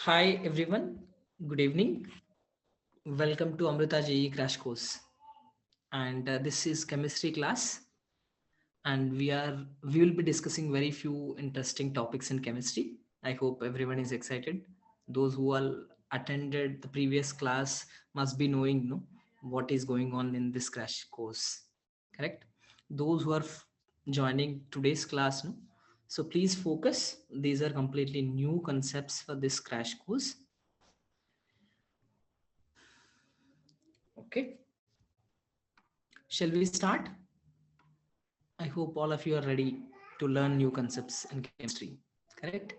Hi everyone, good evening. Welcome to Amrita JE Crash Course. And this is chemistry class, and we will be discussing very few interesting topics in chemistry. I hope everyone is excited. Those who all attended the previous class must be knowing what is going on in this crash course. Correct? Those who are joining today's class, so please focus. These are completely new concepts for this crash course. Okay. Shall we start? I hope all of you are ready to learn new concepts in chemistry. Correct?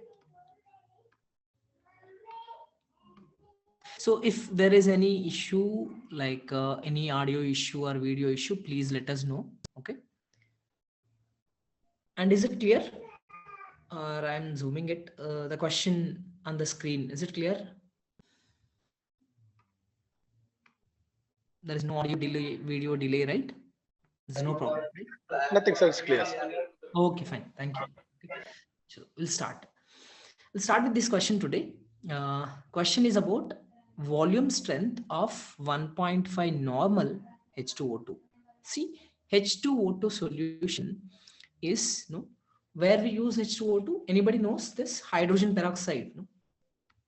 So if there is any issue like any audio issue or video issue, please let us know. Okay. And is it clear? Or I'm zooming it. The question on the screen, is it clear? There is no audio delay, video delay, right? There's no problem, right? Nothing, sir. It's clear. Okay, fine. Thank you. Okay. So we'll start. We'll start with this question today. Question is about volume strength of 1.5 normal H2O2. See, H2O2 solution is where we use H2O2. Anybody knows this? Hydrogen peroxide. No?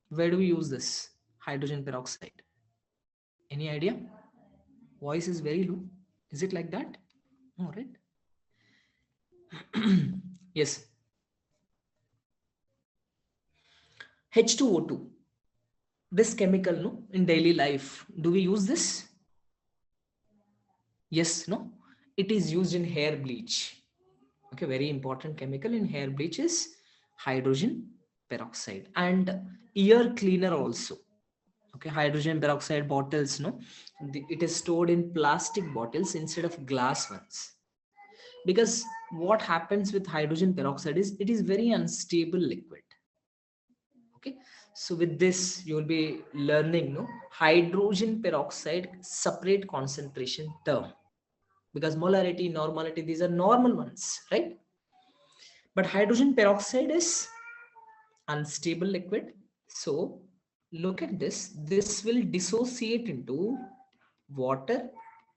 Where do we use this? Hydrogen peroxide. Any idea? Voice is very low. Is it like that? All right. Yes. H2O2. This chemical, no, in daily life, do we use this? Yes, no, it is used in hair bleach. Okay, very important chemical in hair bleach is hydrogen peroxide, and ear cleaner also. Okay, hydrogen peroxide bottles, no, it is stored in plastic bottles instead of glass ones, because what happens with hydrogen peroxide is it is very unstable liquid. Okay, so with this you will be learning hydrogen peroxide separate concentration term, because molarity, normality, these are normal ones, right? But hydrogen peroxide is unstable liquid. So look at this will dissociate into water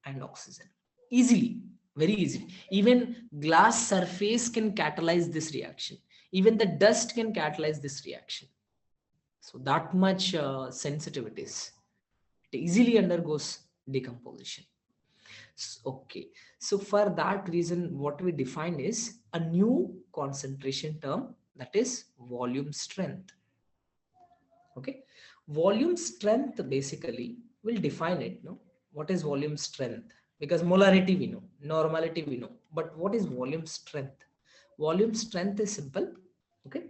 and oxygen easily, very easily. Even glass surface can catalyze this reaction, even the dust can catalyze this reaction. So that much sensitive it is. It easily undergoes decomposition. Okay, so for that reason, what we define is a new concentration term, that is volume strength. Okay, volume strength basically will define it. No, what is volume strength? Because molarity we know, normality we know, but what is volume strength? Volume strength is simple. Okay,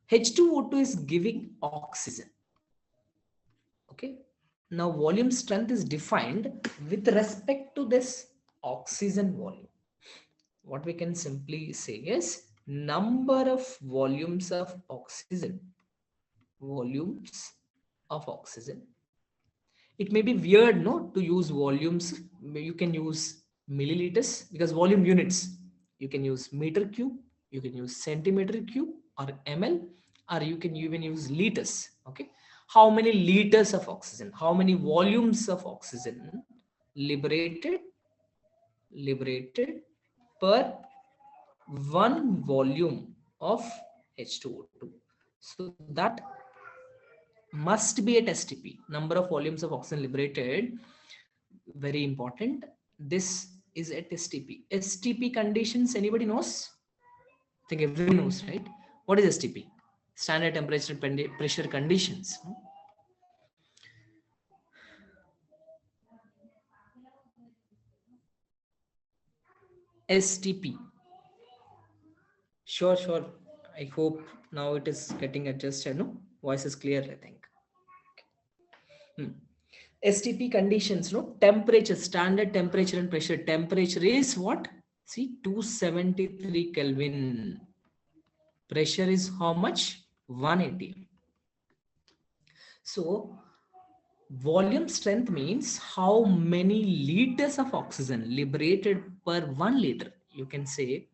H2O2 is giving oxygen. Okay, now volume strength is defined with respect to this oxygen volume. What we can simply say is number of volumes of oxygen. Volumes of oxygen. It may be weird, no, to use volumes. You can use milliliters because volume units. You can use meter cube, you can use centimeter cube or ml, or you can even use liters. Okay, how many liters of oxygen, how many volumes of oxygen liberated per one volume of H2O2. So that must be at STP, number of volumes of oxygen liberated. Very important. This is at STP. STP conditions, anybody knows? I think everyone knows, right? What is STP? Standard temperature pressure conditions. STP. Sure. I hope now it is getting adjusted. No, voice is clear, I think. STP conditions, no, temperature, standard temperature and pressure. Temperature is what? See, 273 Kelvin. Pressure is how much? 180. So volume strength means how many liters of oxygen liberated per 1 liter. You can say,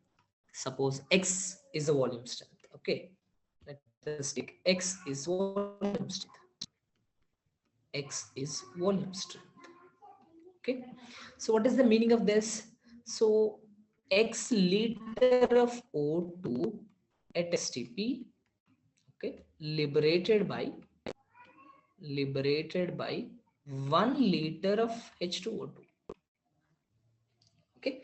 suppose X is the volume strength. Okay, let me characteristic. X is volume strength. X is volume strength. Okay. So what is the meaning of this? So X liter of O2 at STP, okay, liberated by 1 liter of H2O2. Okay,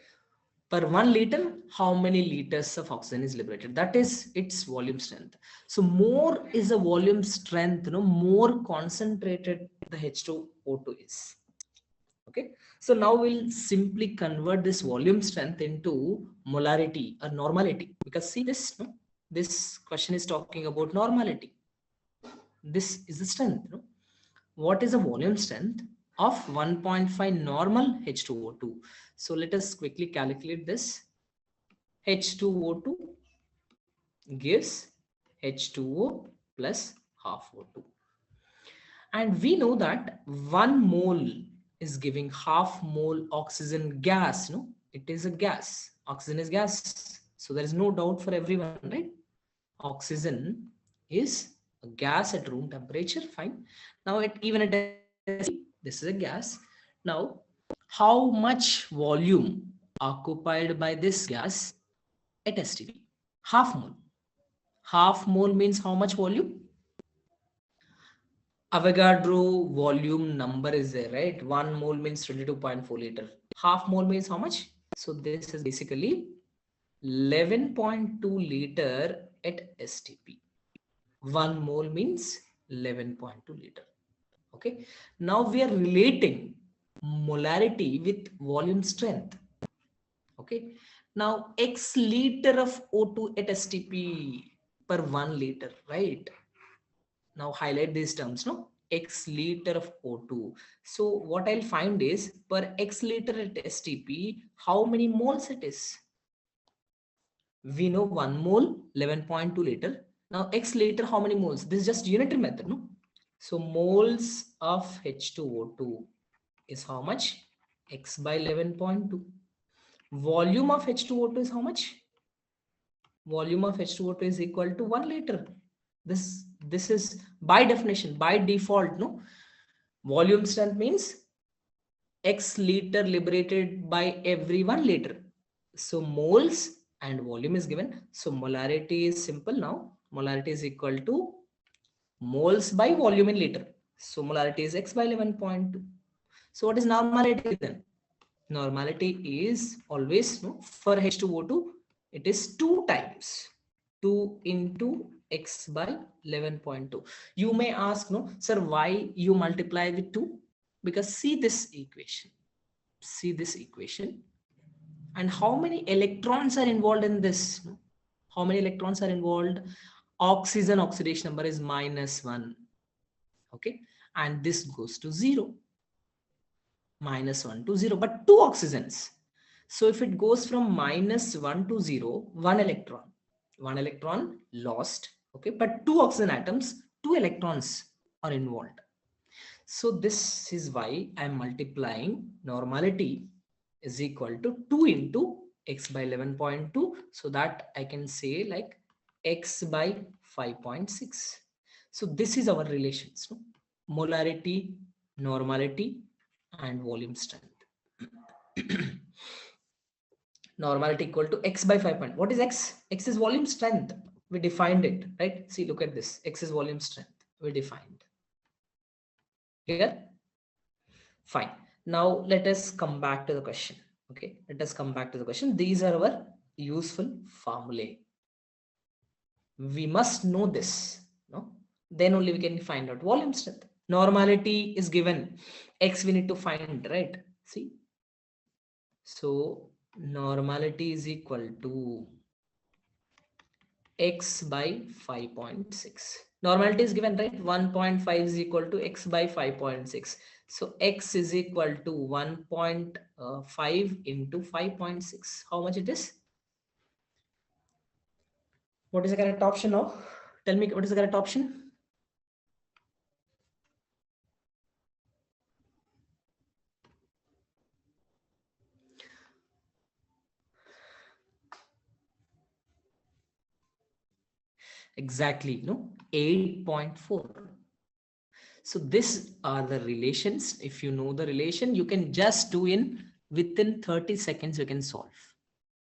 per 1 liter, how many liters of oxygen is liberated? That is its volume strength. So more is the volume strength, more concentrated the H2O2 is. Okay, so now we'll simply convert this volume strength into molarity or normality, because see this, no, this question is talking about normality. This is the strength, no? What is the volume strength of 1.5 normal H2O2? So let us quickly calculate this. H2O2 gives H2O plus half O2. And we know that 1 mole is giving half mole oxygen gas. No, it is a gas. Oxygen is gas. So there is no doubt for everyone, right? Oxygen is a gas at room temperature. Fine. Now even at STP, this is a gas. Now, how much volume occupied by this gas at STP? Half mole. Half mole means how much volume? Avogadro volume number is there, right? 1 mole means 22.4 liter. Half mole means how much? So this is basically 11.2 liter at STP. 1 mole means 11.2 liter. Okay. Now we are relating molarity with volume strength. Okay. Now X liter of O2 at STP per 1 liter, right? Now highlight these terms, no? X liter of O2. So what I'll find is per X liter at STP, how many moles it is? We know 1 mole, 11.2 liter. Now X liter, how many moles? This is just unitary method, no? So moles of H2O2 is how much? X by 11.2. Volume of H2O2 is how much? Volume of H2O2 is equal to 1 liter. This is by definition, by default, no? Volume strength means X liter liberated by every 1 liter. So moles and volume is given. So molarity is simple now. Molarity is equal to moles by volume in liter. So molarity is X by 11.2. So what is normality then? Normality is always, no, for H2O2, it is 2 times 2 into X by 11.2. You may ask, no, sir, why you multiply with 2? Because see this equation. See this equation. And how many electrons are involved in this? How many electrons are involved? Oxygen oxidation number is -1. Okay. And this goes to 0. -1 to 0. But 2 oxygens. So if it goes from -1 to 0, 1 electron. 1 electron lost. Okay. But 2 oxygen atoms, 2 electrons are involved. So this is why I'm multiplying normality is equal to 2 into X by 11.2. So that I can say like X by 5.6. So this is our relations, no? Molarity, normality, and volume strength. Normality equal to X by 5. What is X? X is volume strength. We defined it, right? See, look at this. X is volume strength. We defined. Clear? Fine. Now let us come back to the question. Okay, let us come back to the question. These are our useful formulae. We must know this, no? Then only we can find out volume strength. Normality is given. X we need to find, right? See. So normality is equal to X by 5.6. Normality is given, right? 1.5 is equal to X by 5.6. So X is equal to 1.5 into 5.6. How much it is? What is the correct option now? Tell me what is the correct option? Exactly, 8.4. So these are the relations. If you know the relation, you can just do in within 30 seconds you can solve.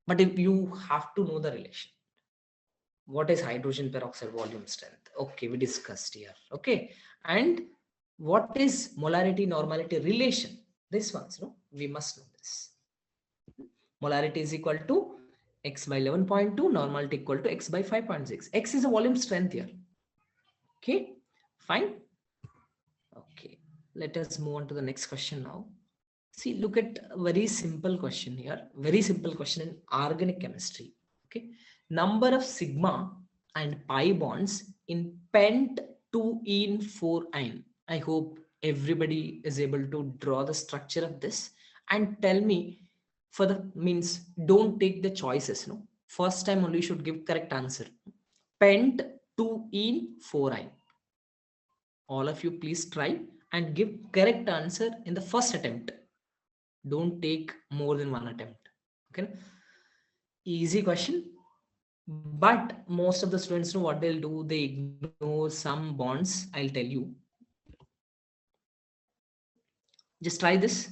But if you have to know the relation, what is hydrogen peroxide volume strength? Okay, we discussed here. Okay, and what is molarity normality relation? This one's, we must know this. Molarity is equal to x by 11.2, normality equal to x by 5.6. X is a volume strength here. Okay, fine. Okay, let us move on to the next question now. See, look at a very simple question here. Very simple question in organic chemistry. Okay, number of sigma and pi bonds in pent 2-ene 4-ine. I hope everybody is able to draw the structure of this and tell me for the means. Don't take the choices. No, first time only you should give correct answer. Pent 2-ene 4-ine. All of you please try and give correct answer in the first attempt. Don't take more than one attempt. Okay, easy question, but most of the students know what they'll do. They ignore some bonds. I'll tell you, just try this.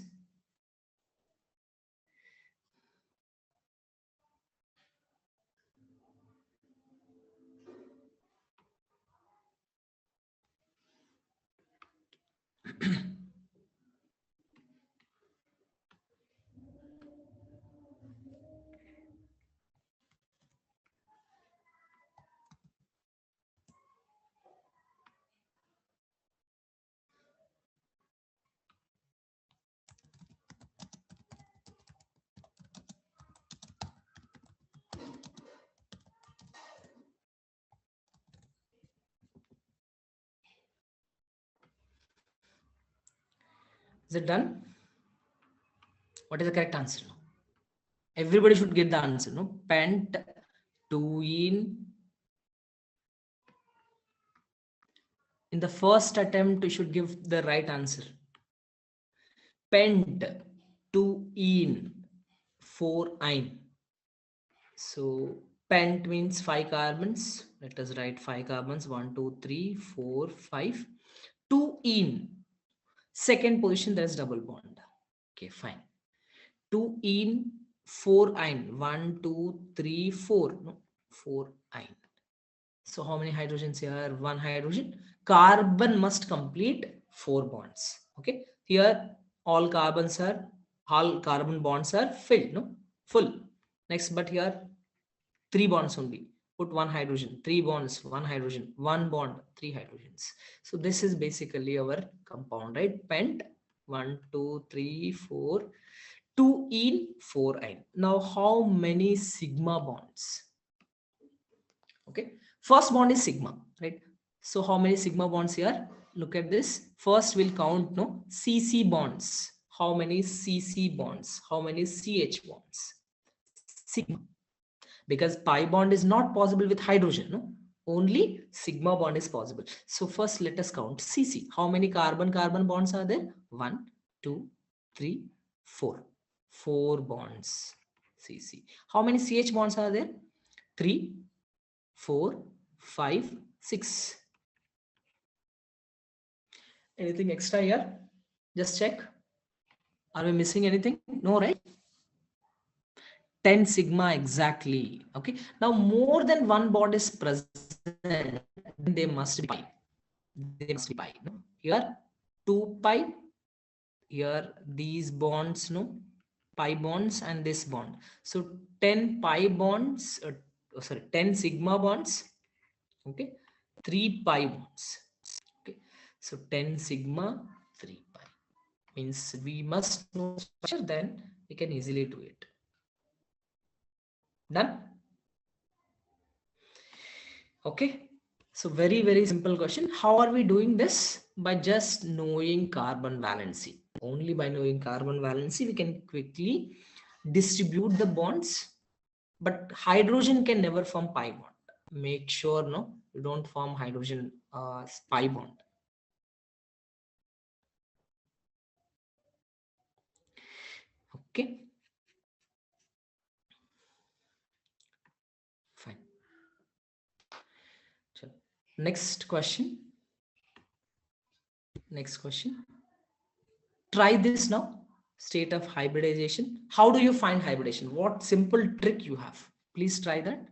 Is it done? What is the correct answer now? Everybody should get the answer. No, pent 2-ene. In the first attempt you should give the right answer. Pent 2-ene 4-ine. So pent means 5 carbons. Let us write 5 carbons. 1, 2, 3, 4, 5. 2-ene. Second position, there's double bond. Okay, fine. 2-ene 4-ine. 1, 2, 3, 4. No, 4-ine. So how many hydrogens here? One hydrogen. Carbon must complete 4 bonds. Okay. Here all carbon bonds are filled. No, full. Next, but here 3 bonds only. Put 1 hydrogen. 3 bonds, 1 hydrogen. 1 bond, 3 hydrogens. So this is basically our compound, right? Pent 1, 2, 3, 4. 2-ene 4-ine. Now how many sigma bonds? Okay, first bond is sigma, right? So how many sigma bonds here? Look at this. First we'll count, no, CC bonds. How many CC bonds? How many CH bonds? Sigma. Because pi bond is not possible with hydrogen, no? Only sigma bond is possible. So first let us count CC. How many carbon bonds are there? 1, 2, 3, 4. 4 bonds. CC. How many CH bonds are there? 3, 4, 5, 6. Anything extra here? Just check. Are we missing anything? No, right? 10 sigma exactly. Okay. Now more than one bond is present, then they must be pi. They must be pi. No? Here 2 pi. Here these bonds, no, pi bonds and this bond. So 10 pi bonds. Sorry, 10 sigma bonds. Okay. 3 pi bonds. Okay, so 10 sigma 3 pi means we must know structure, then we can easily do it. Done? Okay, so very simple question. How are we doing this? By just knowing carbon valency. Only by knowing carbon valency we can quickly distribute the bonds, but hydrogen can never form pi bond. Make sure, no, you don't form hydrogen pi bond. Okay, fine. Next question. Next question. Try this now. State of hybridization. How do you find hybridization? What simple trick you have? Please try that.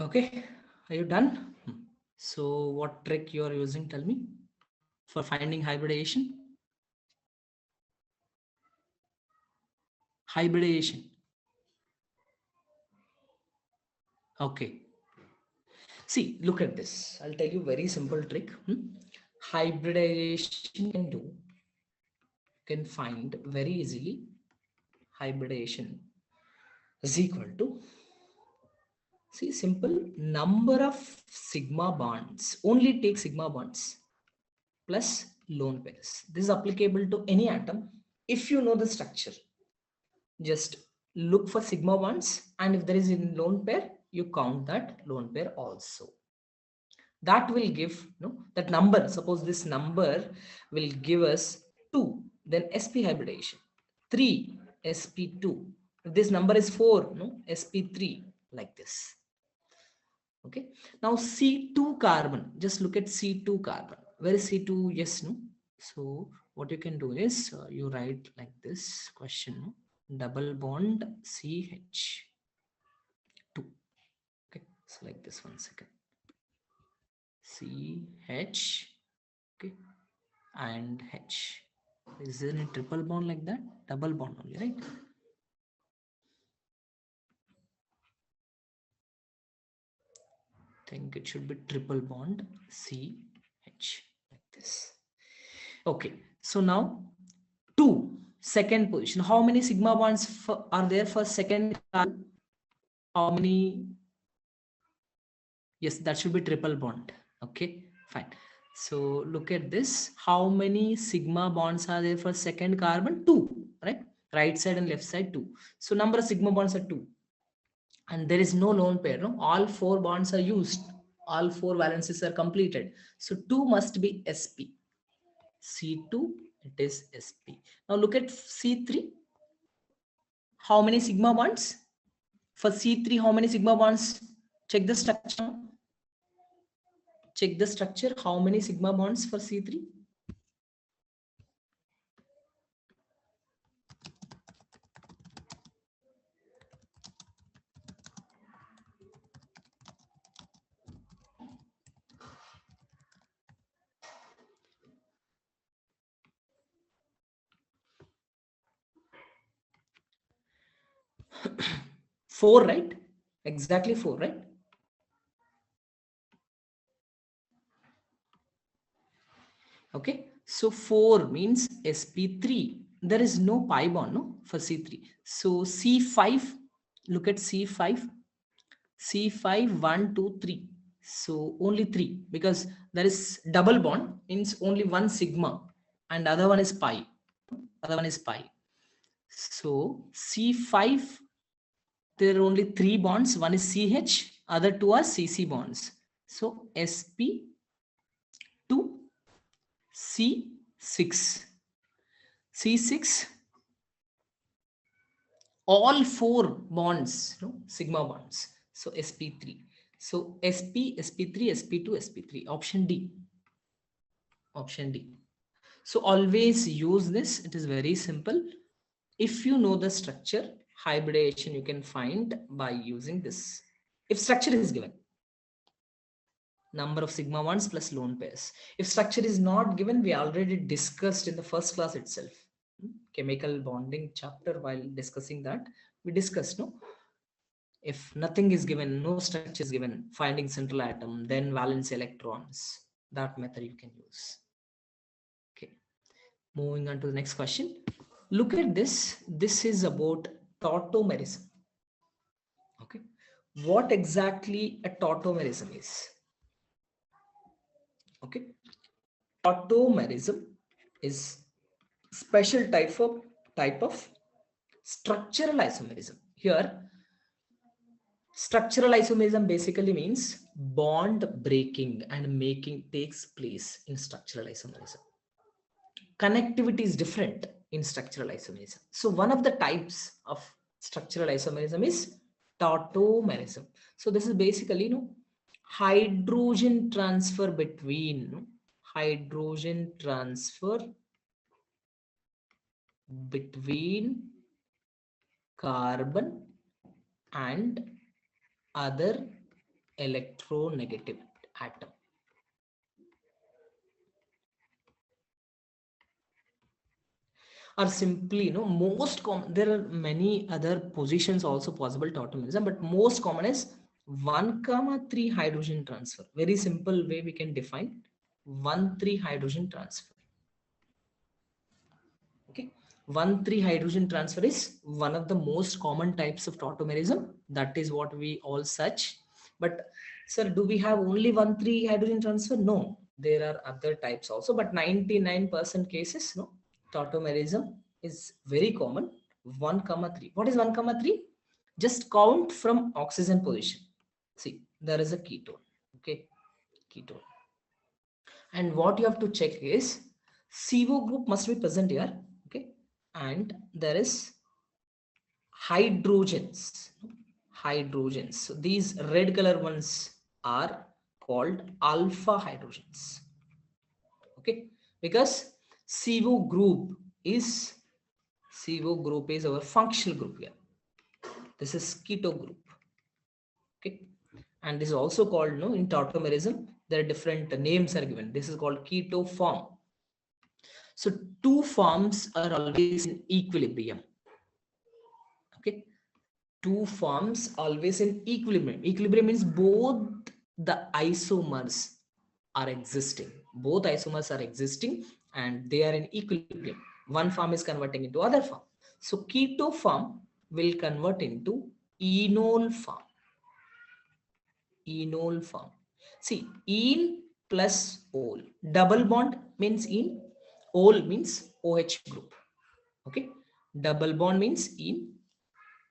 Okay, are you done? So what trick you are using? Tell me for finding hybridization. Hybridization. Okay. See, look at this. I'll tell you very simple trick. Hybridization can find very easily. Hybridization is equal to, see, simple number of sigma bonds. Only take sigma bonds plus lone pairs. This is applicable to any atom. If you know the structure, just look for sigma bonds, and if there is a lone pair, you count that lone pair also. That will give, that number, suppose this number will give us 2, then sp hybridization, 3 sp2. If this number is 4, sp3, like this. Okay, now C2 carbon, just look at C2 carbon. Where is C2? Yes, no. So what you can do is you write like this question, double bond CH2. Okay, so like this, 1 second. CH, okay, and H. Is there a triple bond like that? Double bond only, right? I think it should be triple bond CH, like this. Okay, so now 2, second position. How many sigma bonds are there for second carbon? How many? Yes, that should be triple bond. Okay, fine. So look at this. How many sigma bonds are there for second carbon? 2, right? Right side and left side 2. So number of sigma bonds are 2. And there is no lone pair, no? All 4 bonds are used. All 4 valences are completed. So 2 must be sp. C2, it is sp. Now look at C3. How many sigma bonds? For C3, how many sigma bonds? Check the structure. Check the structure. How many sigma bonds for C3? Four, right? Exactly 4, right? Okay, so 4 means sp3. There is no pi bond, no, for C3. So C5, look at C5. C5, 1, 2, 3. So only 3, because there is double bond, means only one sigma, and other one is pi. Other one is pi. So C5, there are only 3 bonds. One is CH, other 2 are CC bonds. So sp C6, C6, all four bonds, no, sigma bonds. So sp3. So sp3, sp2, sp3. Option D. Option D. So always use this. It is very simple. If you know the structure, hybridization you can find by using this. If structure is given, number of sigma bonds plus lone pairs. If structure is not given, we already discussed in the first class itself. Chemical bonding chapter, while discussing that, we discussed, no? If nothing is given, no structure is given, finding central atom, then valence electrons, that method you can use. Okay. Moving on to the next question. Look at this. This is about tautomerism. Okay. What exactly a tautomerism is? Okay. Tautomerism is special type of structural isomerism. Here, structural isomerism basically means bond breaking and making takes place in structural isomerism. Connectivity is different in structural isomerism. So one of the types of structural isomerism is tautomerism. So this is basically, hydrogen transfer between hydrogen transfer between carbon and other electronegative atom. Or simply, most common, there are many other positions also possible tautomerism, but most common is 1,3 hydrogen transfer. Very simple way we can define 1,3 hydrogen transfer. Okay, 1,3 hydrogen transfer is one of the most common types of tautomerism. That is what we all search. But sir, do we have only 1,3 hydrogen transfer? No, there are other types also, but 99% cases, no, tautomerism is very common. 1,3. What is 1,3? Just count from oxygen position. See, there is a ketone. Okay, ketone. And what you have to check is CO group must be present here. Okay, and there is hydrogens. Hydrogens. So these red color ones are called alpha hydrogens. Okay, because CO group is our functional group here. This is keto group. Okay, and this is also called, in tautomerism there are different names are given. This is called keto form. So two forms are always in equilibrium. Okay, two forms always in equilibrium. Equilibrium means both the isomers are existing. Both isomers are existing and they are in equilibrium. One form is converting into other form. So keto form will convert into enol form. Enol form. See, en plus ol. Double bond means en. Ol means OH group. Okay. Double bond means en.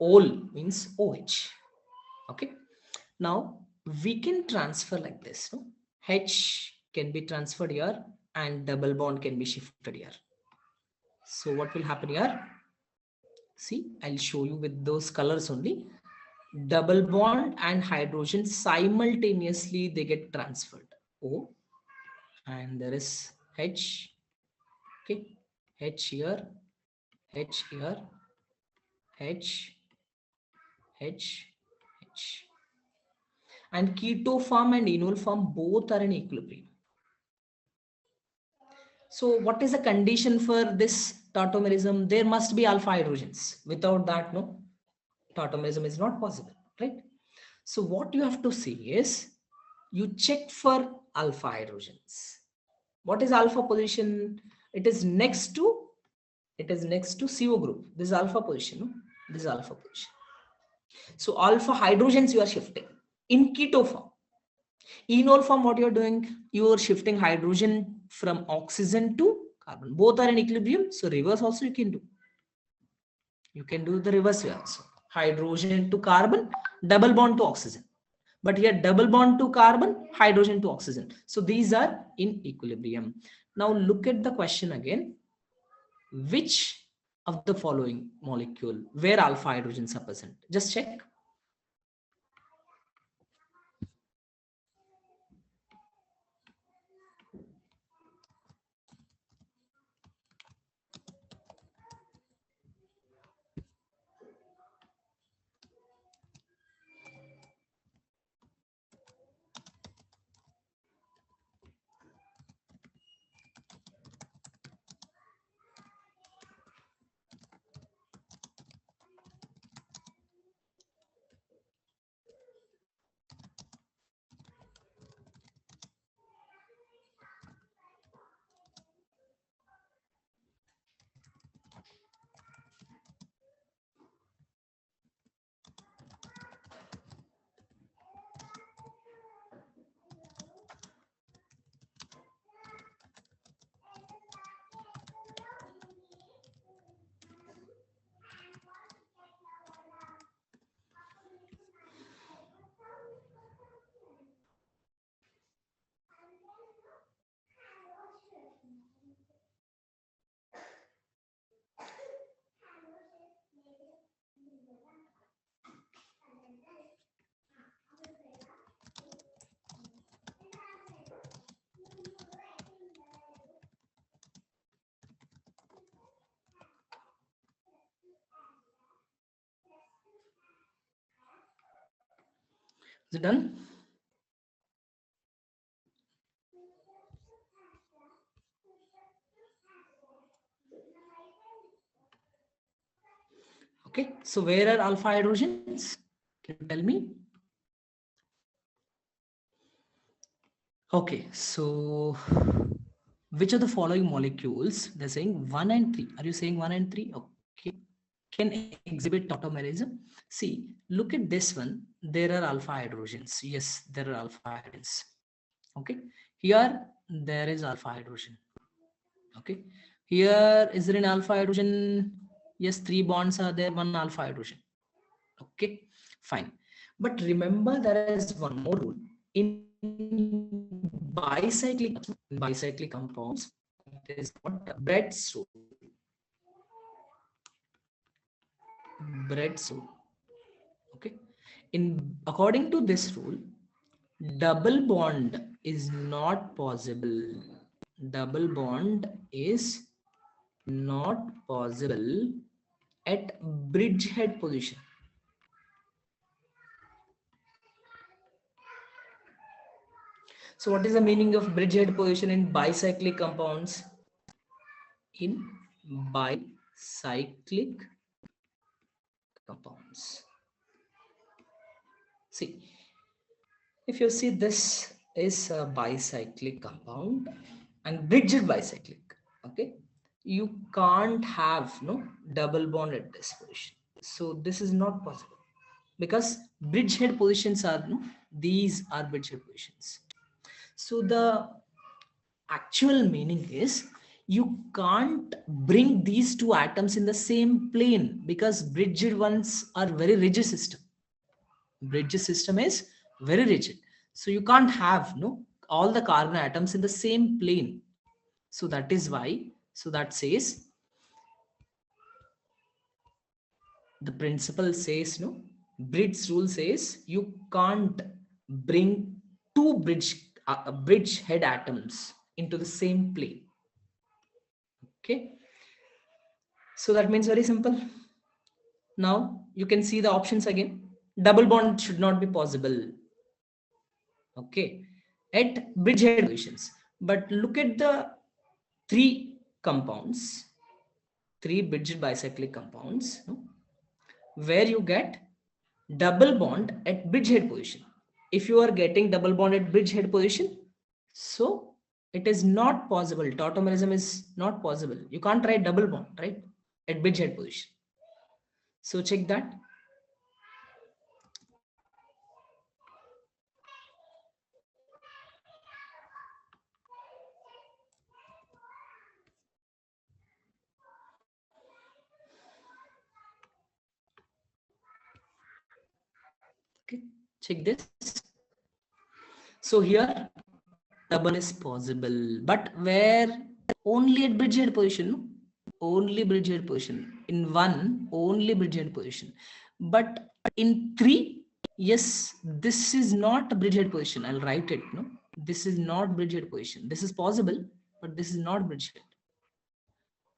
Ol means OH. Okay. Now we can transfer like this. No? H can be transferred here and double bond can be shifted here. So what will happen here? See, I'll show you with those colors only. Double bond and hydrogen simultaneously they get transferred. O, and there is H. Okay, H here, H here, H, H, H. And keto form and enol form both are in equilibrium. So what is the condition for this tautomerism? There must be alpha hydrogens. Without that, no, tautomerism is not possible, right? So what you have to see is you check for alpha hydrogens. What is alpha position? It is next to CO group. This is alpha position. No? This is alpha position. So alpha hydrogens you are shifting in keto form. Enol form, what you are doing? You are shifting hydrogen from oxygen to carbon. Both are in equilibrium. So reverse also you can do. You can do the reverse way also. Hydrogen to carbon, double bond to oxygen. But here double bond to carbon, hydrogen to oxygen. So these are in equilibrium. Now look at the question again. Which of the following molecule where alpha hydrogens are present? Just check. Is it done? Okay, so where are alpha hydrogens? Can you tell me? Okay, so which of the following molecules? They're saying 1 and 3. Are you saying 1 and 3? Okay. Can exhibit tautomerism? See, look at this one. There are alpha hydrogens. Yes, there are alpha hydrogens. Okay. Here, there is alpha hydrogen. Okay. Here, is there an alpha hydrogen? Yes, 3 bonds are there, 1 alpha hydrogen. Okay, fine. But remember, there is one more rule. In bicyclic compounds, it is called Brett's rule. Brett's rule. Okay. According to this rule, double bond is not possible. Double bond is not possible at bridgehead position. So what is the meaning of bridgehead position in bicyclic compounds? In bicyclic compounds. See, if you see, this is a bicyclic compound and bridged bicyclic. Okay, you can't have no double bond at this position. So this is not possible because bridgehead positions are no, these are bridgehead positions. So the actual meaning is you can't bring these two atoms in the same plane because bridged ones are very rigid system. Bridge system is very rigid, so you can't have no all the carbon atoms in the same plane. So that is why, so that says, the principle says no, bridge rule says you can't bring two bridge head atoms into the same plane. Okay, so that means very simple. Now you can see the options again. Double bond should not be possible. Okay, at bridgehead positions. But look at the three compounds, three bridged bicyclic compounds, no, where you get double bond at bridgehead position. If you are getting double bond at bridgehead position, so it is not possible. Tautomerism is not possible. You can't write double bond, right, at bridgehead position. So check that. Okay, check this. So here double is possible, but where? Only at bridgehead position, no? Only bridgehead position. In one, only bridgehead position. But in three, yes, this is not a bridgehead position. I'll write it, no? This is not bridgehead position. This is possible, but this is not bridgehead.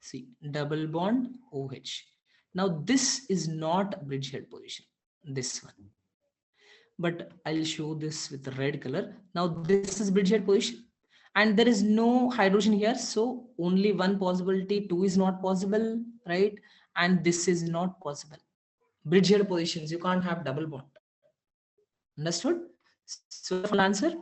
See, double bond OH. Now this is not bridgehead position, this one. But I'll show this with the red color. Now this is bridgehead position, and there is no hydrogen here, so only one possibility. Two is not possible, right? And this is not possible. Bridgehead positions, you can't have double bond. Understood? So full answer.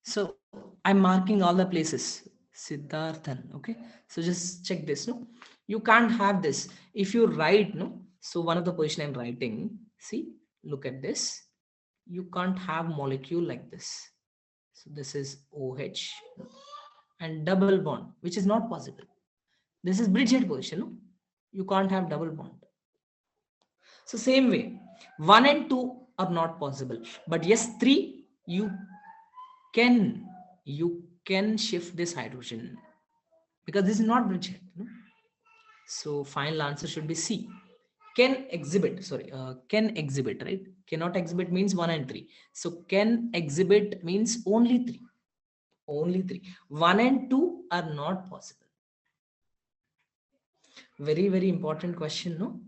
So I'm marking all the places. Siddharthan. Okay. So just check this. No, you can't have this. If you write, no. So one of the position I'm writing. See, look at this. You can't have molecule like this. So this is OH and double bond, which is not possible. This is bridgehead position. No? You can't have double bond. So same way, 1 and 2 are not possible. But yes, 3, can you can shift this hydrogen because this is not bridgehead. No? So final answer should be C. Can exhibit, sorry, can exhibit, right? Cannot exhibit means 1 and 3. So can exhibit means only 3. Only 3. 1 and 2 are not possible. Very, very important question, no?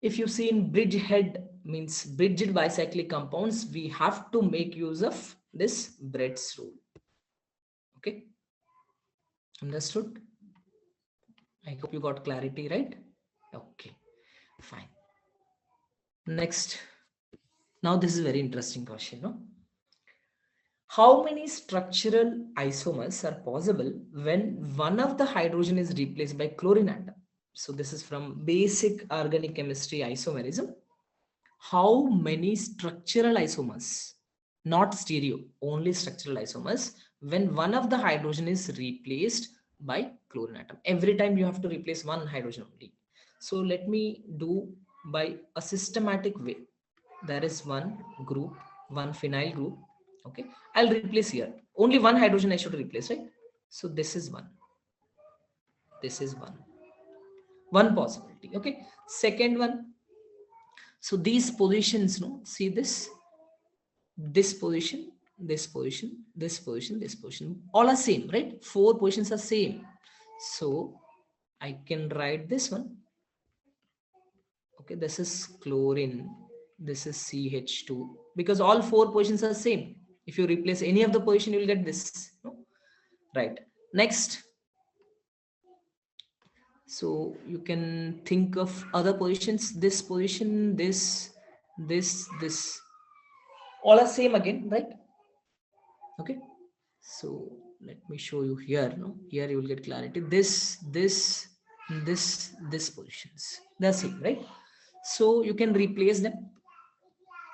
If you see in bridgehead means bridged bicyclic compounds, we have to make use of this Brett's rule. Okay, understood? I hope you got clarity, right? Okay, fine. Next, now this is a very interesting question, no? How many structural isomers are possible when one of the hydrogen is replaced by chlorine atom? So this is from basic organic chemistry isomerism. How many structural isomers, not stereo, only structural isomers, when one of the hydrogen is replaced by chlorine atom? Every time you have to replace one hydrogen only. So let me do by a systematic way. There is one group, one phenyl group. Okay, I'll replace here. Only one hydrogen I should replace, right? So this is one. This is one. One possibility. Okay. Second one. So these positions, no, see this position, this position, this position, this position, all are same, right? 4 positions are same. So I can write this one. Okay, this is chlorine, this is CH2, because all 4 positions are same. If you replace any of the position, you will get this. No? Right. Next. So you can think of other positions. This position, this, all are same again, right? Okay. So let me show you here. No, here you will get clarity. This positions, they're same, right? So you can replace them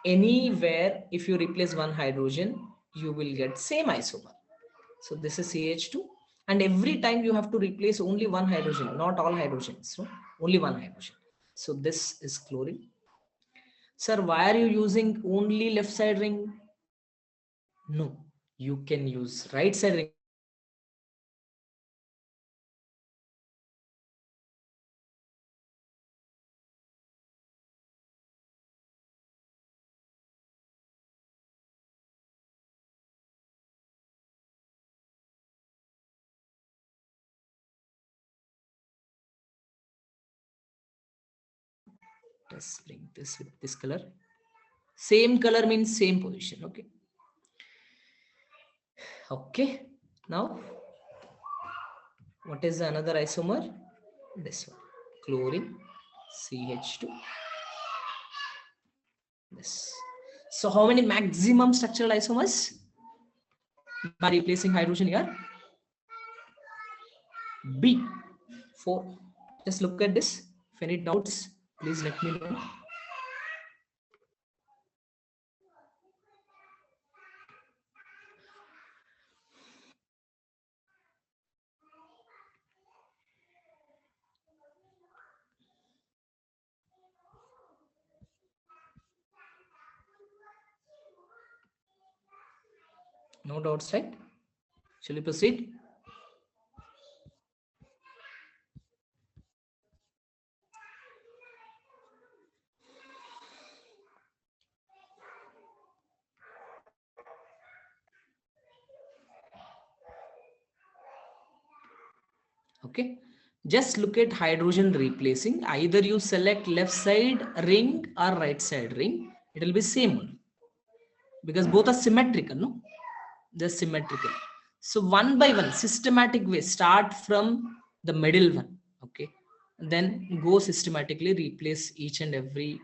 anywhere. If you replace one hydrogen, you will get same isomer. So this is CH2, and every time you have to replace only one hydrogen, not all hydrogens, no? Only one hydrogen. So this is chlorine. Sir, why are you using only left side ring? No, you can use right side ring also. Why? Because this let's bring this with this color. Same color means same position. Okay. Okay. Now, what is another isomer? This one. Chlorine, CH2. This. So how many maximum structural isomers by replacing hydrogen here? B. 4. Just look at this. If any doubts, please let me know. No doubts, right? Shall we proceed? Okay, just look at hydrogen replacing. Either you select left side ring or right side ring, it will be same because both are symmetrical, no? They're symmetrical. So one by one, systematic way, start from the middle one, okay? Then go systematically replace each and every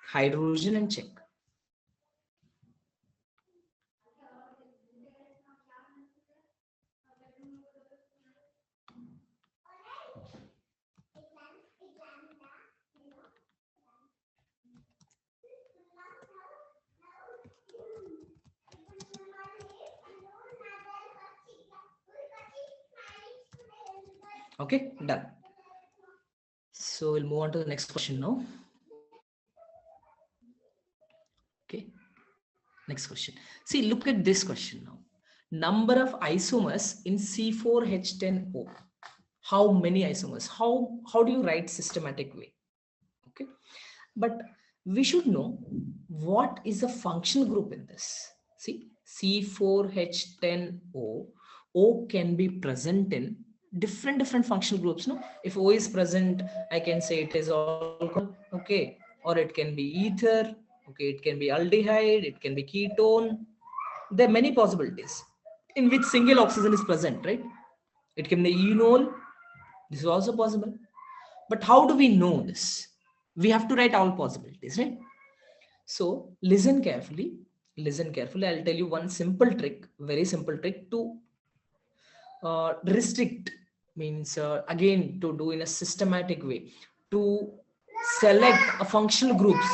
hydrogen and check. Okay, done. So we'll move on to the next question now. Okay, next question. See, look at this question now. Number of isomers in C4H10O. How many isomers? How do you write systematic way? Okay, but we should know what is the functional group in this. See, C4H10O, O can be present in different functional groups. No, if O is present, I can say it is alcohol, okay, or it can be ether, okay, it can be aldehyde, it can be ketone. There are many possibilities in which single oxygen is present, right? It can be enol. This is also possible. But how do we know this? We have to write all possibilities, right? So listen carefully. Listen carefully. I'll tell you one simple trick, very simple trick to restrict, means again to do in a systematic way, to select a functional groups,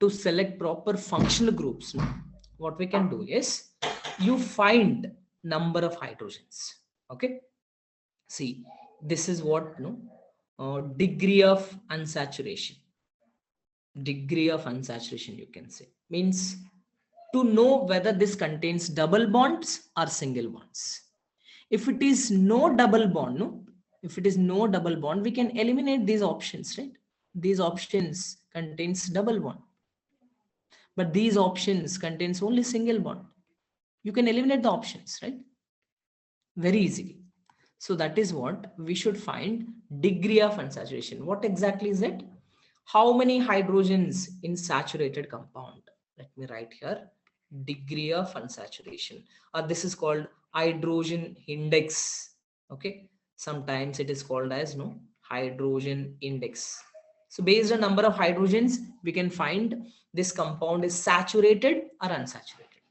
to select proper functional groups. What we can do is you find number of hydrogens. Okay, see, this is what, no, degree of unsaturation. Degree of unsaturation, you can say, means to know whether this contains double bonds or single bonds. If it is no double bond, no, if it is no double bond, we can eliminate these options, right? These options contains double bond, but these options contains only single bond. You can eliminate the options, right? Very easily. So that is what we should find, degree of unsaturation. What exactly is it? How many hydrogens in saturated compound? Let me write here, degree of unsaturation, or this is called hydrogen index. Okay, sometimes it is called as, no, hydrogen index. So based on number of hydrogens, we can find this compound is saturated or unsaturated.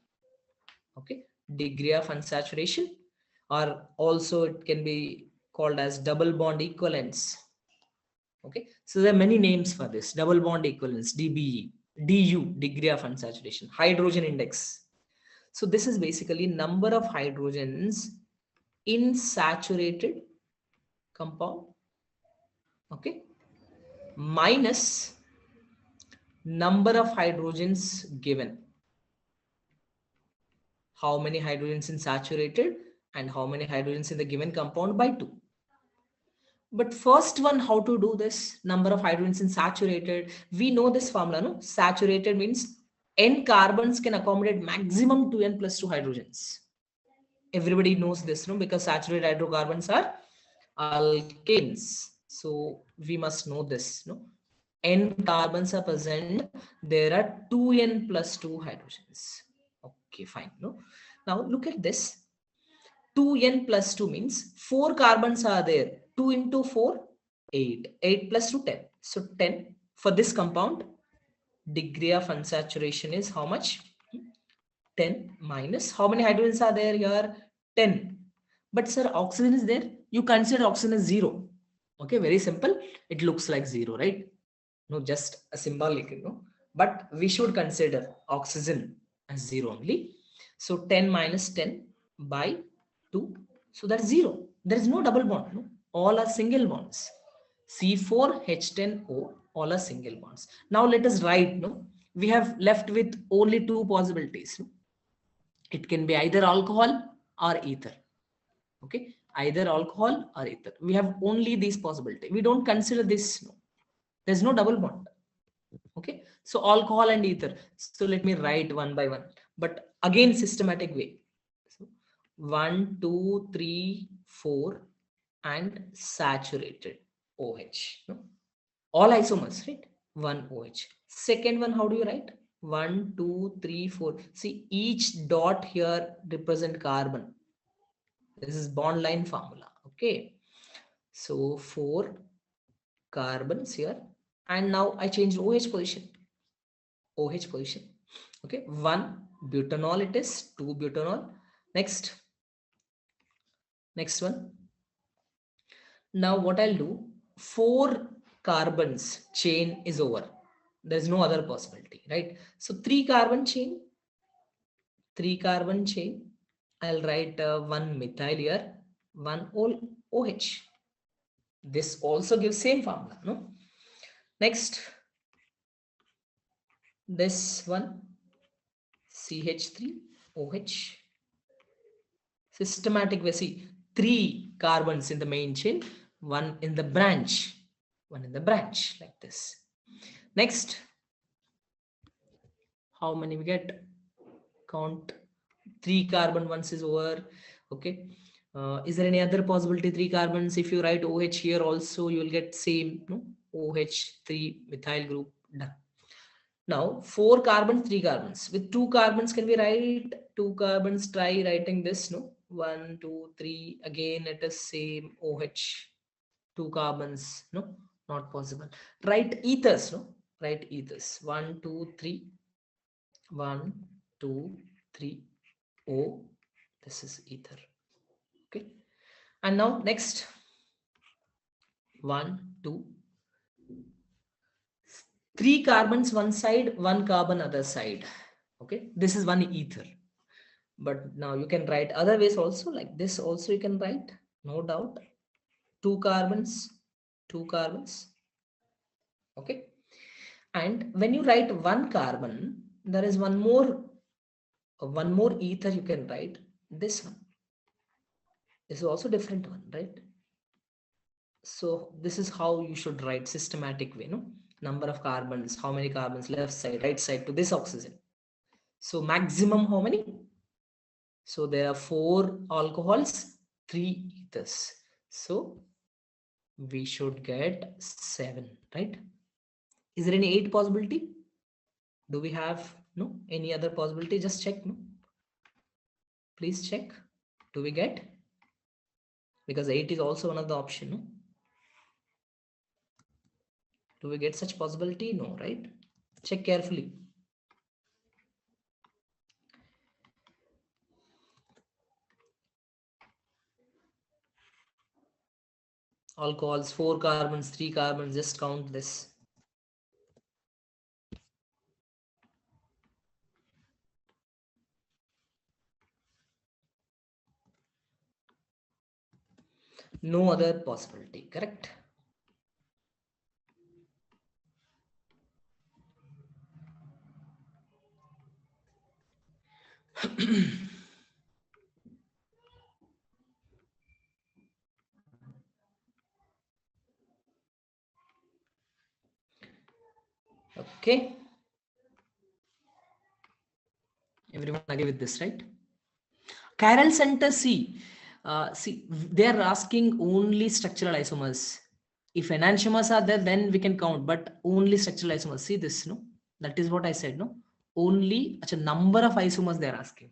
Okay, degree of unsaturation, or also it can be called as double bond equivalence. Okay, so there are many names for this: double bond equivalence, DBE, DU, degree of unsaturation, hydrogen index. So this is basically number of hydrogens in saturated compound, okay, minus number of hydrogens given. How many hydrogens in saturated and how many hydrogens in the given compound by 2. But first one, how to do this? Number of hydrogens in saturated. We know this formula, no? Saturated means n carbons can accommodate maximum 2n plus 2 hydrogens. Everybody knows this, no? Because saturated hydrocarbons are alkanes. So we must know this, no? N carbons are present. There are 2n plus 2 hydrogens. Okay, fine. No. Now look at this. 2n plus 2 means 4 carbons are there. 2 into 4, 8. 8 plus 2, 10. So 10 for this compound. Degree of unsaturation is how much? 10 minus. How many hydrogens are there here? 10. But sir, oxygen is there. You consider oxygen as 0. Okay, very simple. It looks like 0, right? No, just a symbolic, you know. But we should consider oxygen as 0 only. So 10 minus 10 by 2. So that's 0. There is no double bond. No? All are single bonds. C4H10O, all are single bonds. Now let us write, no, we have left with only two possibilities. It can be either alcohol or ether. Okay, either alcohol or ether. We have only these possibility. We don't consider this. No. There's no double bond. Okay, so alcohol and ether. So let me write one by one, but again systematic way. So 1, 2, 3, 4, and saturated OH. No? All isomers, right? One OH. Second one, how do you write? 1, 2, 3, 4. See, each dot here represent carbon. This is bond line formula. Okay. So 4 carbons here. And now I changed OH position. OH position. Okay. 1 butanol it is. 2 butanol. Next one. Now what I'll do, 4 carbons chain is over. There's no other possibility, right? So 3 carbon chain. I'll write 1 methyl here, 1 OH. This also gives same formula, no? Next, this one, CH3OH. Systematic way, see, 3 carbons in the main chain, 1 in the branch, like this. Next, how many we get? Count. 3 carbon once is over. Okay. Is there any other possibility? 3 carbons. If you write OH here also, you will get same, no? OH3 methyl group. Done. Now 4 carbons, 3 carbons. With 2 carbons, can we write 2 carbons? Try writing this, no? 1, 2, 3. Again, it is same OH. 2 carbons, no? Not possible. Write ethers, no? Write ethers. 1, 2, 3. 1, 2, 3. O. This is ether. Okay. And now next. 1, 2. 3 carbons one side, 1 carbon other side. Okay. This is one ether. But now you can write other ways also, like this also you can write, no doubt. 2 carbons, 2 carbons. Okay. And when you write 1 carbon, there is one more ether you can write, this one. This is also different one, right? So this is how you should write systematic way, no? Number of carbons, how many carbons, left side, right side to this oxygen. So maximum how many? So there are 4 alcohols, 3 ethers. So we should get 7, right? Is there any 8 possibility? Do we have no any other possibility? Just check, no? Please check. Do we get? Because 8 is also one of the option, no? Do we get such possibility? No, right? Check carefully. Alcohols, 4 carbons, 3 carbons, just count this. No other possibility, correct? Okay. Everyone agree with this, right? Chiral center, see, they are asking only structural isomers. If enantiomers are there, then we can count, but only structural isomers. See this, no? That is what I said, no? Only a number of isomers they are asking.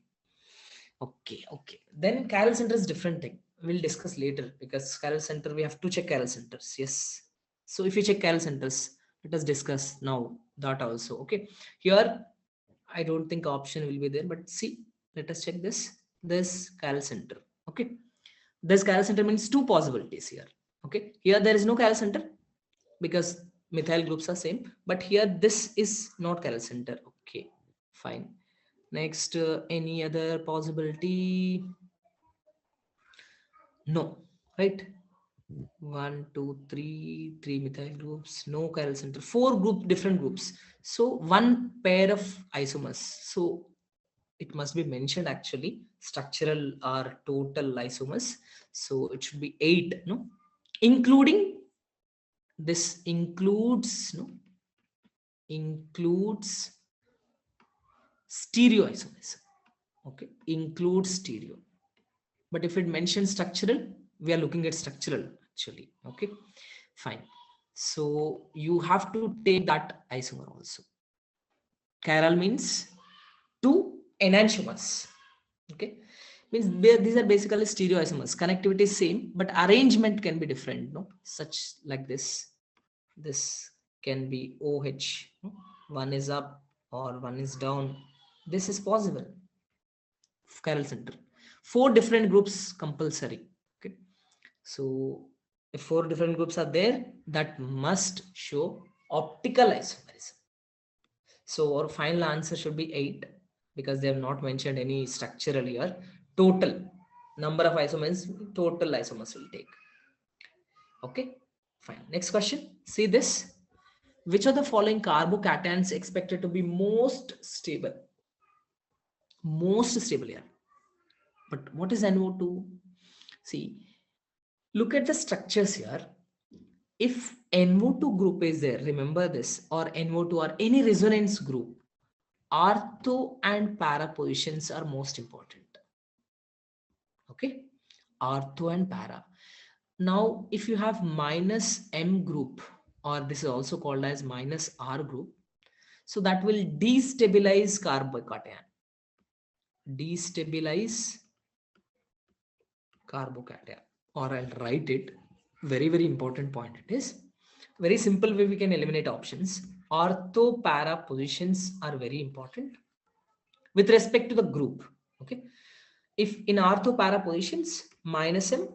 Okay, okay. Then chiral center is different thing. We'll discuss later because chiral center, we have to check chiral centers. Yes. So if you check chiral centers, let us discuss now that also. Okay. Here, I don't think option will be there, but see, let us check this. This chiral center. Okay. This chiral center means 2 possibilities here. Okay. Here there is no chiral center because methyl groups are same, but here this is not chiral center. Okay, fine. Next, any other possibility? No, right? One, two, three methyl groups, no chiral center, four different groups. So one pair of isomers. So it must be mentioned actually, structural or total isomers. So it should be 8, no? Including, this includes, no? Includes stereoisomerism. Okay, includes stereo. But if it mentions structural, we are looking at structural actually. Okay, fine. So you have to take that isomer also. Chiral means two enantiomers. Okay, means these are basically stereoisomers. Connectivity is same, but arrangement can be different. No, such like this. This can be OH. No? One is up or one is down. This is possible. Chiral center. Four different groups compulsory. Okay. So if four different groups are there, that must show optical isomerism. So our final answer should be 8 because they have not mentioned any structural here. Total number of isomers, total isomers will take. Okay, fine. Next question. See this. Which of the following carbocations expected to be most stable? Most stable here. But what is NO2? See, look at the structures here. If NO2 group is there, remember this, or NO2 or any resonance group, ortho and para positions are most important. Okay, ortho and para. Now, if you have minus M group, or this is also called as minus R group, so that will destabilize carbocation. Destabilize carbocation. Or I'll write it. Very, very important point it is. Very simple way we can eliminate options. Ortho para positions are very important with respect to the group. Okay. If in ortho para positions, minus M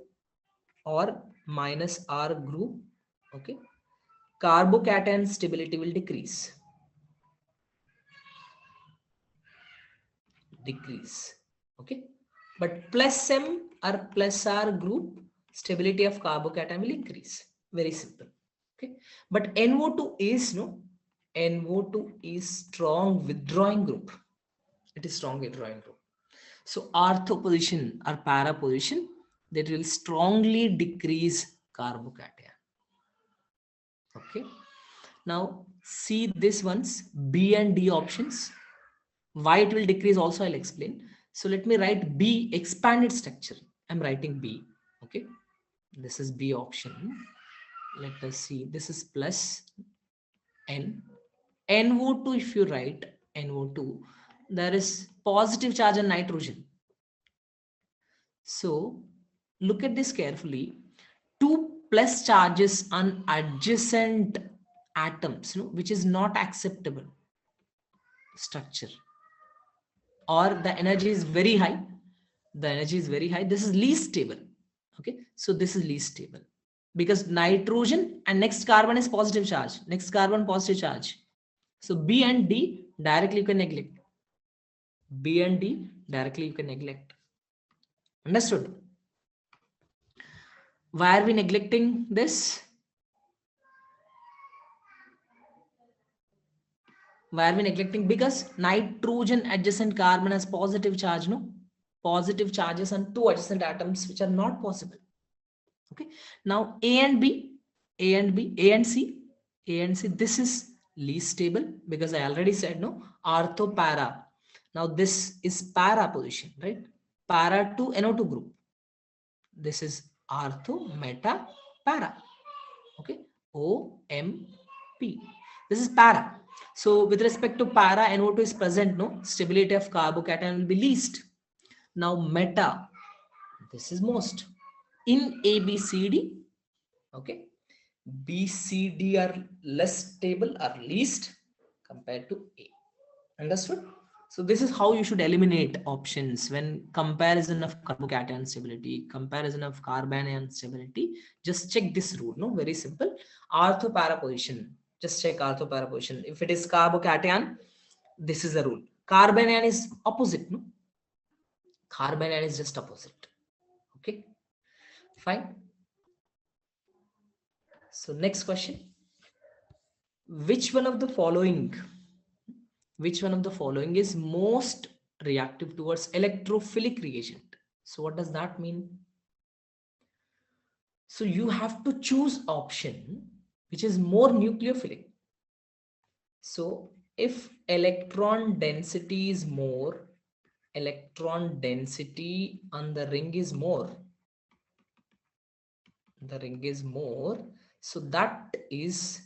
or minus R group, okay, carbocation stability will decrease. Okay, but plus M or plus R group, stability of carbocation will increase. Very simple. Okay, but NO2 is no, NO2 is strong withdrawing group. It is strong withdrawing group. So ortho position or para position, that will strongly decrease carbocation. Okay. Now see this ones, B and D options. Why it will decrease also I'll explain. So let me write B, expanded structure. I'm writing B. Okay. This is B option. Let us see. This is plus N. NO2, if you write NO2, there is positive charge on nitrogen. So look at this carefully. Two plus charges on adjacent atoms, which is not acceptable structure, or the energy is very high. The energy is very high. This is least stable. Okay, so this is least stable because nitrogen and next carbon is positive charge. Next carbon positive charge. So B and D directly you can neglect. B and D directly you can neglect. Understood? Why are we neglecting this? Why are we neglecting? Because nitrogen adjacent carbon has positive charge, no? Positive charges on two adjacent atoms, which are not possible. Okay. Now A and B, A and B, A and C, A and C, this is least stable because I already said no, ortho para. Now this is para position, right? Para to NO2 group. This is ortho, meta, para. Okay. O, M, P. This is para. So with respect to para, NO2 is present, no? Stability of carbocation will be least. Now meta, this is most. In ABCD, okay, BCD are less stable or least compared to A. Understood? So this is how you should eliminate options when comparison of carbocation stability, comparison of carbanion stability. Just check this rule. No, very simple. Ortho para position. Just check ortho para position. If it is carbocation, this is the rule. Carbanion is opposite. No, carbanion is just opposite. Okay, fine. So next question, which one of the following is most reactive towards electrophilic reagent? So what does that mean? So you have to choose option which is more nucleophilic. So if electron density is more, electron density on the ring is more, so that is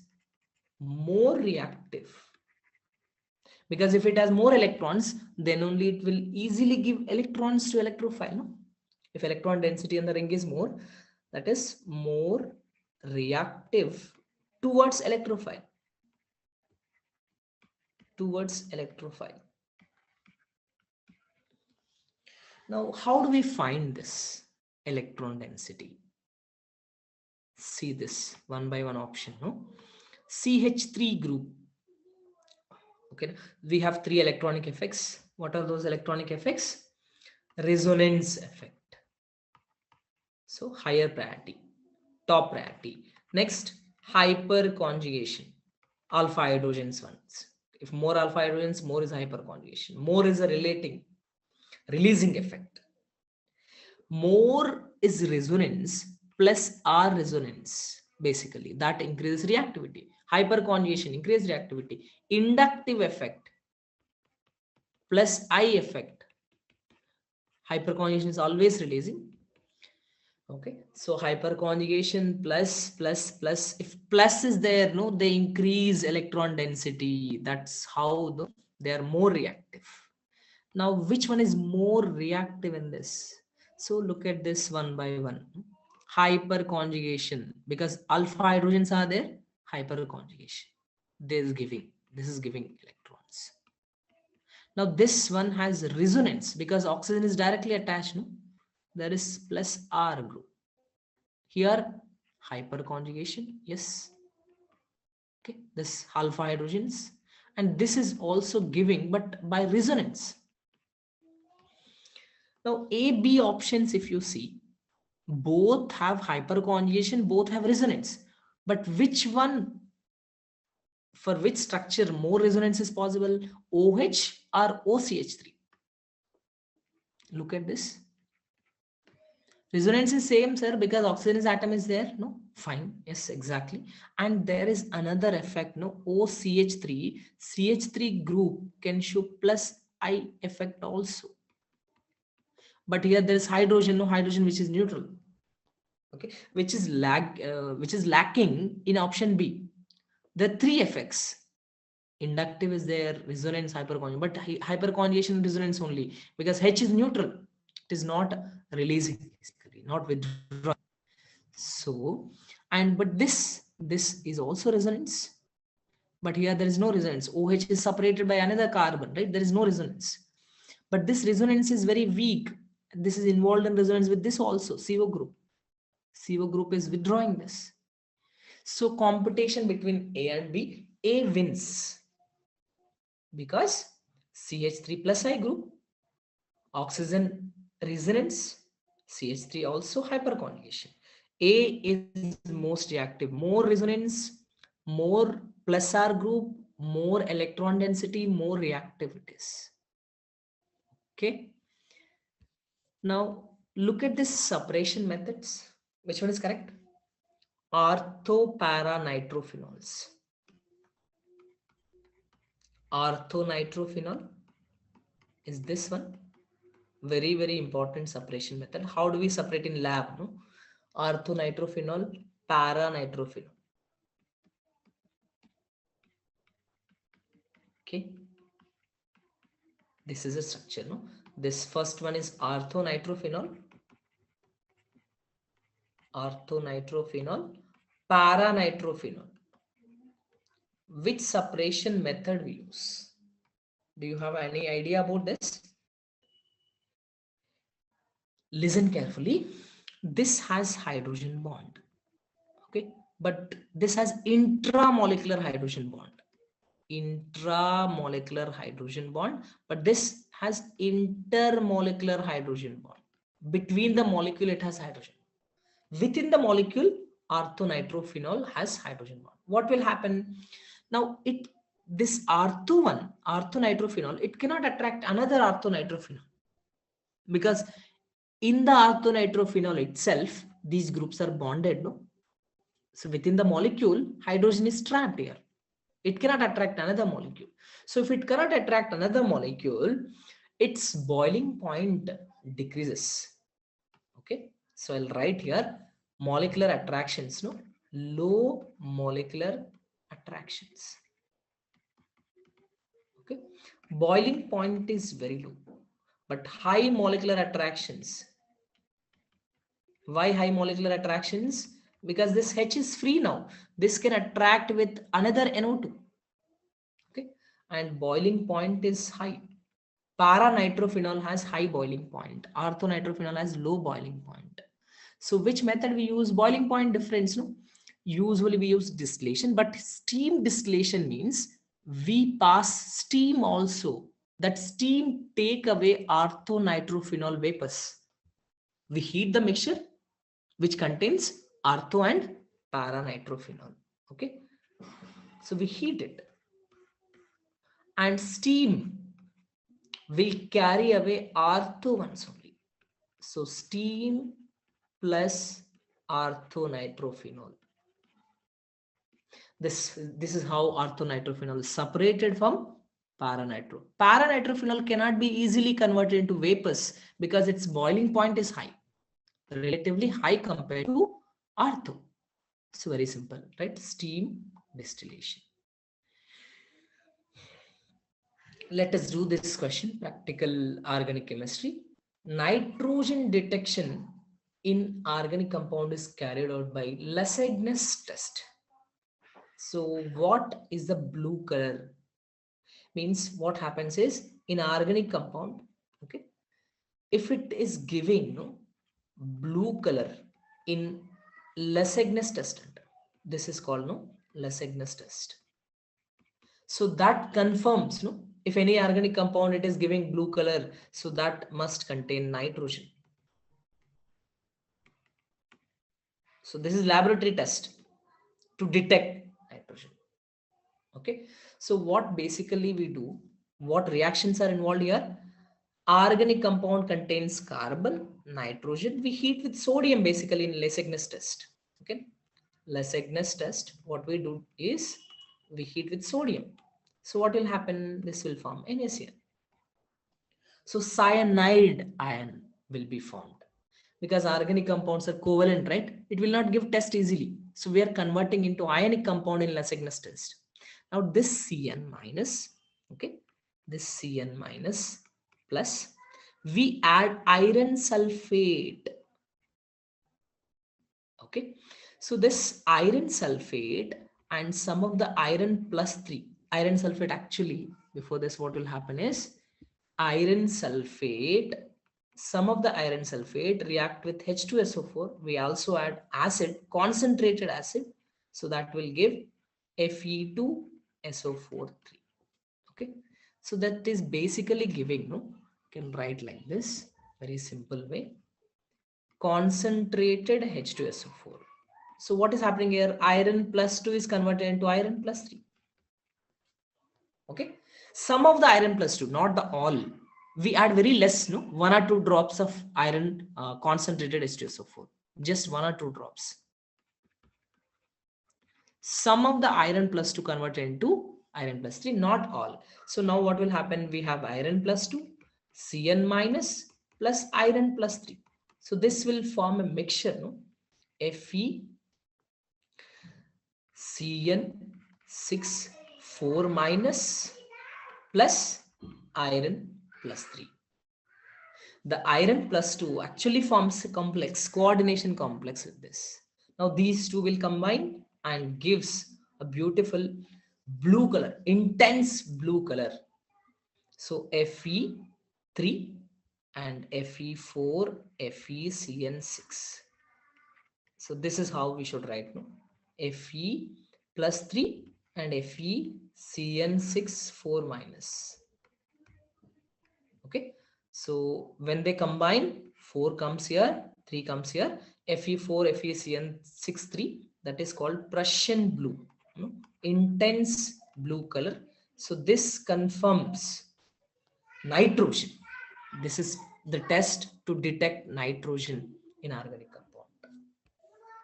more reactive, because if it has more electrons, then only it will easily give electrons to electrophile, no? If electron density on the ring is more, that is more reactive towards electrophile, Now how do we find this electron density? See this one by one option, no? CH3 group. Okay, we have 3 electronic effects. What are those electronic effects? Resonance effect. So higher priority, top priority. Next, hyperconjugation. Alpha hydrogens ones. If more alpha hydrogens, more is hyperconjugation. More is a releasing effect. More is resonance plus R resonance. Basically, that increases reactivity. Hyperconjugation increases reactivity. Inductive effect plus I effect. Hyperconjugation is always releasing. Okay, so hyperconjugation plus, if plus is there, no, they increase electron density. That's how they are more reactive. Now which one is more reactive in this? So look at this one by one. Hyperconjugation, because alpha hydrogens are there. Hyperconjugation, this is giving electrons. Now this one has resonance, because oxygen is directly attached, no? There is plus R group. Here hyperconjugation, yes. Okay, this alpha hydrogens, and this is also giving, but by resonance. Now A, B options, if you see, both have hyperconjugation, both have resonance, but which one, for which structure more resonance is possible, OH or OCH3? Look at this. Resonance is same, sir, because oxygen atom is there, no? Fine, yes, exactly. And there is another effect, no? OCH3, CH3 group can show plus I effect also. But here there is hydrogen, no hydrogen, which is neutral. Okay, which is lacking in option B. The 3 effects. Inductive is there, resonance, hyperconjugation, but hyperconjugation resonance only, because H is neutral. It is not releasing, basically, not withdrawing. So, but this is also resonance, but here there is no resonance. OH is separated by another carbon, right? There is no resonance, but this resonance is very weak. This is involved in resonance with this also, CO group. CO group is withdrawing this. So competition between A and B, A wins, because CH3 plus I group, oxygen resonance, CH3 also hyperconjugation. A is most reactive, more resonance, more plus R group, more electron density, more reactive it is. Okay. Now look at this separation methods. Which one is correct? Orthoparanitrophenols. Orthonitrophenol is this one. Very important separation method. How do we separate in lab, no? Orthonitrophenol, paranitrophenol. Okay, this is a structure, no? This first one is orthonitrophenol, paranitrophenol. Which separation method we use? Do you have any idea about this? Listen carefully. This has hydrogen bond, okay, but this has intramolecular hydrogen bond. But this has intermolecular hydrogen bond. Between the molecule it has hydrogen, within the molecule orthonitrophenol has hydrogen bond. What will happen? Now this orthonitrophenol, it cannot attract another orthonitrophenol, because in the orthonitrophenol itself, these groups are bonded, no? So within the molecule, hydrogen is trapped here. It cannot attract another molecule. So if it cannot attract another molecule, its boiling point decreases. Okay. So I'll write here molecular attractions, no? Low molecular attractions. Okay. Boiling point is very low, but high molecular attractions. Why high molecular attractions? Because this H is free now. This can attract with another NO2. Okay, and boiling point is high. Para-nitrophenol has high boiling point. Orthonitrophenol has low boiling point. So which method we use? Boiling point difference, no? Usually we use distillation, but steam distillation means we pass steam also. That steam take away orthonitrophenol vapors. We heat the mixture which contains ortho and para-nitrophenol. Okay, so we heat it, and steam will carry away ortho ones only. So steam plus orthonitrophenol. This is how orthonitrophenol is separated from paranitro. Paranitrophenol cannot be easily converted into vapors because its boiling point is high, relatively high compared to ortho. It's very simple, right? Steam distillation. Let us do this question, practical organic chemistry. Nitrogen detection in organic compound is carried out by Lessigne's test. So what is the blue color? Means what happens is in organic compound, okay, if it is giving blue color in Lessigne's test, this is called Lessigne's test. So that confirms, if any organic compound it is giving blue color, so that must contain nitrogen. So this is laboratory test to detect nitrogen. Okay. So what basically we do, what reactions are involved here? Organic compound contains carbon, nitrogen. We heat with sodium basically in Lessigne's test. Okay. Lessigne's test, what we do is we heat with sodium. So what will happen? This will form NaCl. So cyanide ion will be formed because organic compounds are covalent, right? It will not give test easily. So we are converting into ionic compound in Lessigne's test. Now this Cn minus, okay, this Cn minus plus, we add iron sulfate. Okay, so this iron sulfate and some of the iron plus 3, iron sulfate actually, before this what will happen is iron sulfate, some of the iron sulfate react with H2SO4. We also add acid, concentrated acid. So that will give Fe2SO4 3. Okay. So that is basically giving, you can write like this, very simple way. Concentrated H2SO4. So what is happening here? Iron plus 2 is converted into iron plus 3. Okay. Some of the iron plus 2, not the all. We add very less, 1 or 2 drops of iron concentrated H2SO4. Just 1 or 2 drops. Some of the iron plus 2 converted into iron plus 3, not all. So now what will happen? We have iron plus 2, Cn minus plus iron plus 3. So this will form a mixture, Fe Cn 4 minus plus iron plus 3. The iron plus 2 actually forms a complex, coordination complex with this. Now these two will combine and gives a beautiful blue color, intense blue color. So Fe3 and Fe4, FeCN6. So this is how we should write, Fe plus 3 and FeCN6 4 minus. Okay. So when they combine, 4 comes here, 3 comes here, Fe4, FeCN63, that is called Prussian blue, intense blue color. So this confirms nitrogen. This is the test to detect nitrogen in organic compound.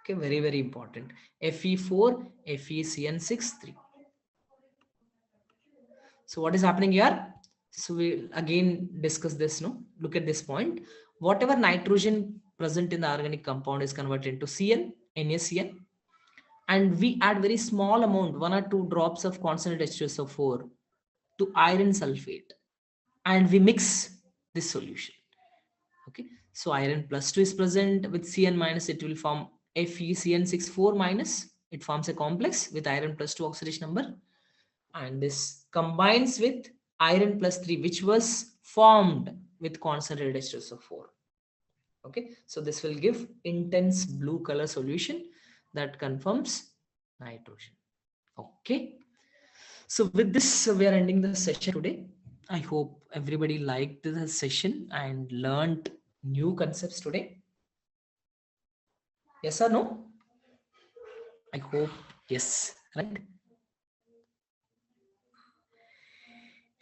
Okay, very, very important. Fe4, FeCN63. So what is happening here? So we again discuss this. No, look at this point. Whatever nitrogen present in the organic compound is converted into Cn, NaCN, and we add very small amount, 1 or 2 drops of concentrated H2SO4 to iron sulfate, and we mix this solution. Okay, so iron plus 2 is present with Cn minus, it will form FeCN64 minus. It forms a complex with iron plus 2 oxidation number, and this combines with iron plus 3, which was formed with concentrated H2SO4. Okay, so this will give intense blue color solution that confirms nitrogen. Okay, so with this we are ending the session today. I hope everybody liked the session and learned new concepts today. Yes or no? I hope yes, right?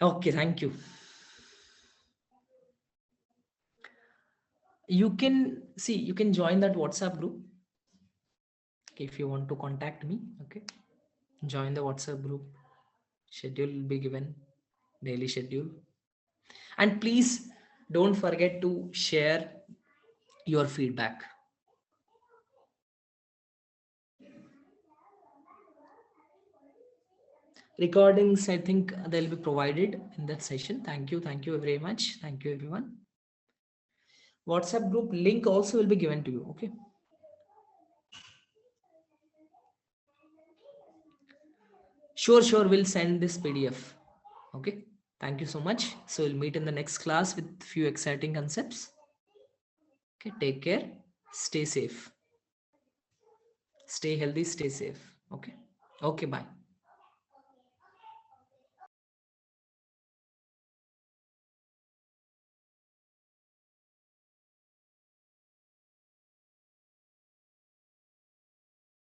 Okay, thank you. You can see, you can join that WhatsApp group. Okay, if you want to contact me, okay, join the WhatsApp group. Schedule will be given, daily schedule. And please don't forget to share your feedback. Recordings, I think they'll be provided in that session. Thank you very much. Thank you everyone. WhatsApp group link also will be given to you. Okay, sure, we'll send this PDF. Okay, thank you so much. So we'll meet in the next class with few exciting concepts. Okay, take care, stay safe, stay healthy, stay safe. Okay, bye.